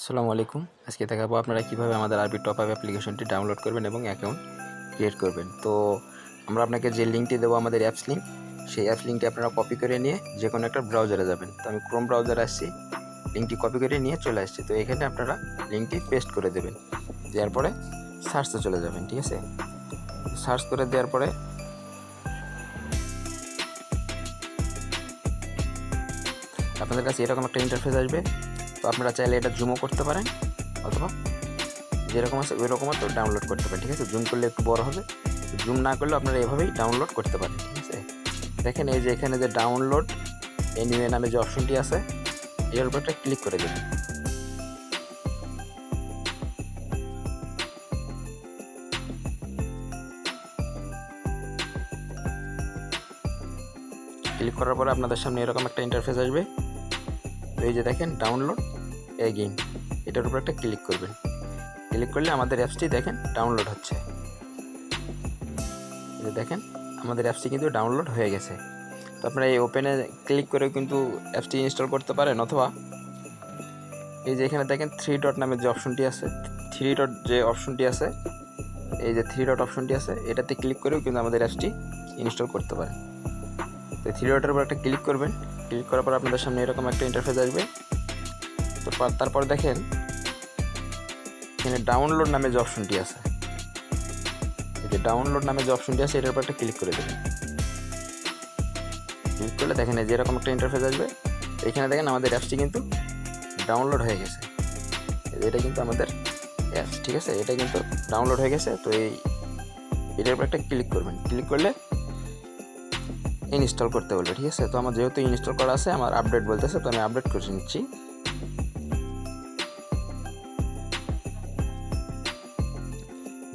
আসসালামু আলাইকুম। আজকে দেখাবো আপনারা কিভাবে আমাদের আরবি টপ আপ অ্যাপ্লিকেশনটি ডাউনলোড করবেন এবং অ্যাকাউন্ট ক্রিয়েট করবেন। তো আমরা আপনাকে যে লিঙ্কটি দেবো আমাদের অ্যাপস লিঙ্ক, সেই অ্যাপস লিঙ্কটি আপনারা কপি করে নিয়ে যে কোনো একটা ব্রাউজারে যাবেন। তো আমি ক্রোম ব্রাউজারে আসছি, লিঙ্কটি কপি করে নিয়ে চলে আসছি। তো এখানে আপনারা লিঙ্কটি পেস্ট করে দেবেন, দেওয়ার পরে সার্চে চলে যাবেন। ঠিক আছে, সার্চ করে দেওয়ার পরে আপনাদের কাছে এরকম একটা ইন্টারফেস আসবে। তো আপনারা চাইলে এটা জুমও করতে পারেন অথবা যেরকম আছে ওই রকমও তো ডাউনলোড করতে পারেন। ঠিক আছে, জুম করলে একটু বড় হবে, জুম না করলে আপনারা এভাবেই ডাউনলোড করতে পারেন। ঠিক আছে, দেখেন এই যে এখানে যে ডাউনলোড এনিওয়ে নামে যে অপশনটি আছে, এর উপর একটা ক্লিক করে দেবেন। ক্লিক করার পরে আপনাদের সামনে এরকম একটা ইন্টারফেস আসবে। তো এই যে দেখেন ডাউনলোড এগেইন, এটার উপর একটা ক্লিক করবেন। ক্লিক করলে আমাদের অ্যাপসটি দেখেন ডাউনলোড হচ্ছে। এই যে দেখেন আমাদের অ্যাপসটি কিন্তু ডাউনলোড হয়ে গেছে। তো আপনারা এই ওপেনে ক্লিক করেও কিন্তু অ্যাপসটি ইনস্টল করতে পারেন, অথবা এই যে এখানে দেখেন থ্রি ডট নামের যে অপশনটি আছে, থ্রি ডট যে অপশনটি আছে, এই যে থ্রি ডট অপশনটি আছে, এটাতে ক্লিক করেও কিন্তু আমাদের অ্যাপসটি ইনস্টল করতে পারেন। তো থ্রি ডটের উপর একটা ক্লিক করবেন। ক্লিক করার পর আপনাদের সামনে এরকম একটা ইন্টারফেস আসবে। তো তারপর দেখেন এখানে ডাউনলোড নামে যে অপশনটি আছে, এই যে ডাউনলোড নামে যে অপশনটি আছে, এটার উপর একটা ক্লিক করে দেবেন। ক্লিক করলে দেখেন এই যে এরকম একটা ইন্টারফেস আসবে। এখানে দেখেন আমাদের অ্যাপসটি কিন্তু ডাউনলোড হয়ে গেছে। এটা কিন্তু আমাদের অ্যাপস, ঠিক আছে, এটা কিন্তু ডাউনলোড হয়ে গেছে। তো এটার উপর একটা ক্লিক করবেন। ক্লিক করলে ইনস্টল করতে বলবে। ঠিক আছে, তো আমার যেহেতু ইনস্টল করা আছে, আমার আপডেট বলতেছে, তো আমি আপডেট করে নিচ্ছি।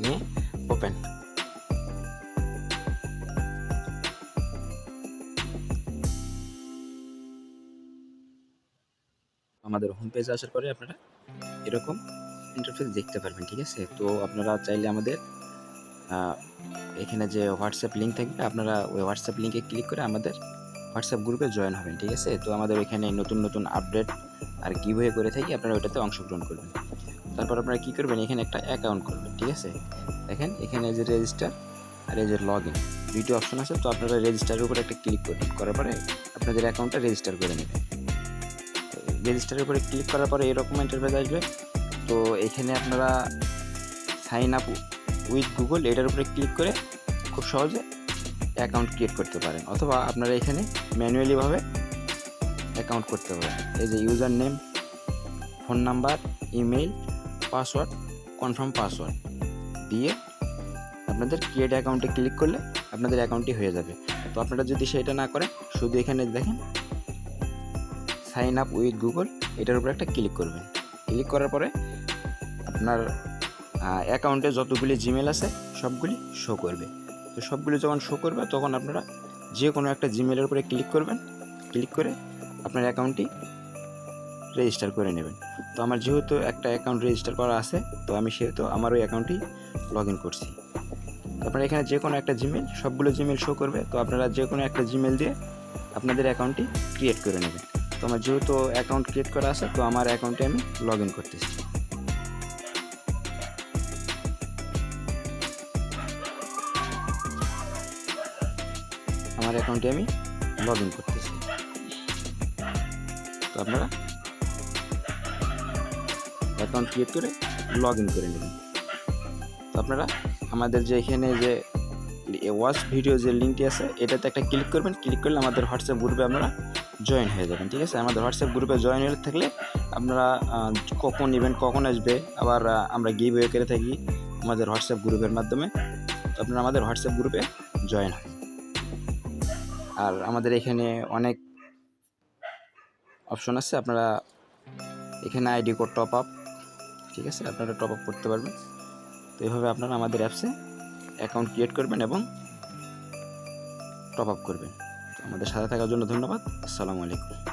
নিয়ে ওপেন। আমাদের হোম পেজে আসার পরে আপনারা এরকম ইন্টারফেস দেখতে পারবেন। ঠিক আছে, তো আপনারা চাইলে আমাদের এখানে যে হোয়াটসঅ্যাপ লিঙ্ক থাকবে, আপনারা ওই হোয়াটসঅ্যাপ লিঙ্কে ক্লিক করে আমাদের হোয়াটসঅ্যাপ গ্রুপে জয়েন হবেন। ঠিক আছে, তো আমাদের এখানে নতুন নতুন আপডেট আর গিভওয়ে করে থাকি, আপনারা ওইটাতে অংশগ্রহণ করবেন। তারপর আপনারা কী করবেন, এখানে একটা অ্যাকাউন্ট করবেন। ঠিক আছে, দেখেন এখানে যে রেজিস্টার আর এই যে লগ ইন, দুইটি অপশন আছে। তো আপনারা রেজিস্টারের উপরে একটা ক্লিক করবেন, করার পরে আপনাদের অ্যাকাউন্টটা রেজিস্টার করে নেবেন। রেজিস্টারের উপরে ক্লিক করার পরে এরকম ইন্টারফেস আসবে। তো এখানে আপনারা সাইন আপ উইথ গুগল, এটার উপরে ক্লিক করে খুব সহজে অ্যাকাউন্ট ক্রিয়েট করতে পারেন, অথবা আপনারা এখানে ম্যানুয়ালিভাবে অ্যাকাউন্ট করতে পারেন। এই যে user name, phone number, email, password, confirm password দিয়ে আপনাদের ক্রিয়েট অ্যাকাউন্টে ক্লিক করলে আপনাদের অ্যাকাউন্টটি হয়ে যাবে। তো আপনারা যদি সেটা না করেন, শুধু এখানে দেখেন সাইন আপ উইথ গুগল, এটার উপরে একটা ক্লিক করবেন। ক্লিক করার পরে আপনার অ্যাকাউন্টে যতগুলি জিমেল আছে সবগুলি শো করবে। তো সবগুলি যখন শো করবে, তখন আপনারা যে কোনো একটা জিমেলের উপরে ক্লিক করবেন। ক্লিক করে আপনার অ্যাকাউন্টটি রেজিস্টার করে নেবেন। তো আমার যেহেতু একটা অ্যাকাউন্ট রেজিস্টার করা আছে, তো আমি সেহেতু আমার ওই অ্যাকাউন্টটি লগ ইন করছি। আপনারা এখানে যে কোনো একটা জিমেল, সবগুলো জিমেল শো করবে। তো আপনারা যে কোনো একটা জিমেল দিয়ে আপনাদের অ্যাকাউন্টটি ক্রিয়েট করে নেবেন। তো আমার যেহেতু অ্যাকাউন্ট ক্রিয়েট করা আছে, তো আমার অ্যাকাউন্টে আমি লগ ইন করতেছি। আমার অ্যাকাউন্টে আমি লগ ইন করতেছি। তো আপনারা অ্যাকাউন্ট ক্রিয়েট করে লগ ইন করে নেবেন। তো আপনারা আমাদের যে এখানে যে ওয়াচ ভিডিও যে লিঙ্কটি আছে, এটাতে একটা ক্লিক করবেন। ক্লিক করলে আমাদের হোয়াটসঅ্যাপ গ্রুপে আপনারা জয়েন হয়ে যাবেন। ঠিক আছে, আমাদের হোয়াটসঅ্যাপ গ্রুপে জয়েন হয়ে থাকলে আপনারা কখন ইভেন্ট কখন আসবে, আবার আমরা গিভওয়ে করে থাকি আমাদের হোয়াটসঅ্যাপ গ্রুপের মাধ্যমে। তো আপনারা আমাদের হোয়াটসঅ্যাপ গ্রুপে জয়েন হন। আর আমাদের এখানে অনেক অপশন আছে, আপনারা এখানে আইডি কোড টপ আপ, ঠিক আছে, আপনারা টপ আপ করতে পারবেন। তো এইভাবে আপনারা আমাদের অ্যাপসে অ্যাকাউন্ট ক্রিয়েট করবেন এবং টপ আপ করবেন। তো আমাদের সাথে থাকার জন্য ধন্যবাদ। আসসালামু আলাইকুম।